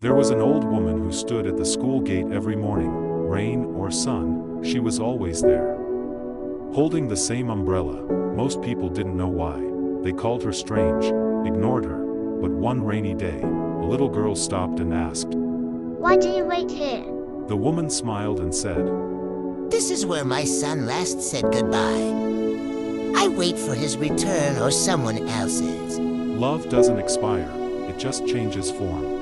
There was an old woman who stood at the school gate every morning, rain or sun, she was always there. Holding the same umbrella, most people didn't know why. They called her strange, ignored her. But one rainy day, a little girl stopped and asked, "Why do you wait here?" The woman smiled and said, "This is where my son last said goodbye. I wait for his return or someone else's." Love doesn't expire, it just changes form.